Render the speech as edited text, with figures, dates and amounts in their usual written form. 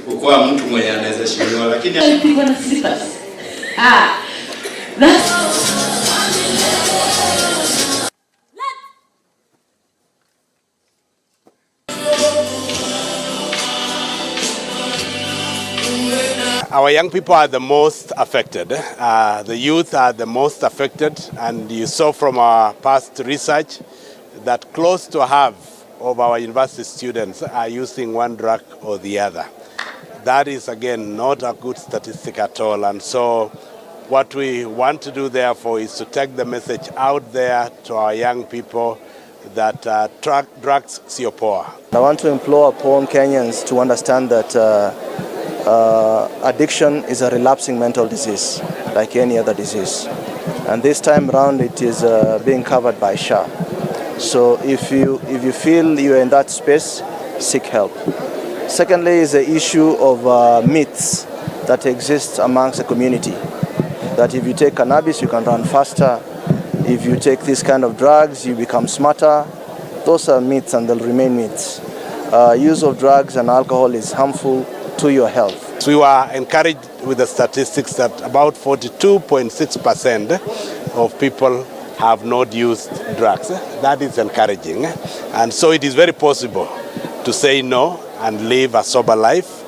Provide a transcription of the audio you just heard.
Ukua mtu mwenye anaweza shindwa lakini alipigwa na slippers. That's Our young people are the most affected. The youth are the most affected, and you saw from our past research that close to half of our university students are using one drug or the other. That is, again, not a good statistic at all. And so what we want to do, therefore, is to take the message out there to our young people that drugs sio poa. I want to implore upon Kenyans to understand that addiction is a relapsing mental disease, like any other disease. And this time around, it is being covered by SHA. So if you feel you're in that space, seek help. Secondly is the issue of myths that exist amongst the community. That if you take cannabis, you can run faster. If you take this kind of drugs, you become smarter. Those are myths and they'll remain myths. Use of drugs and alcohol is harmful to your health. We were encouraged with the statistics that about 42.6% of people have not used drugs. That is encouraging. And so it is very possible to say no and live a sober life.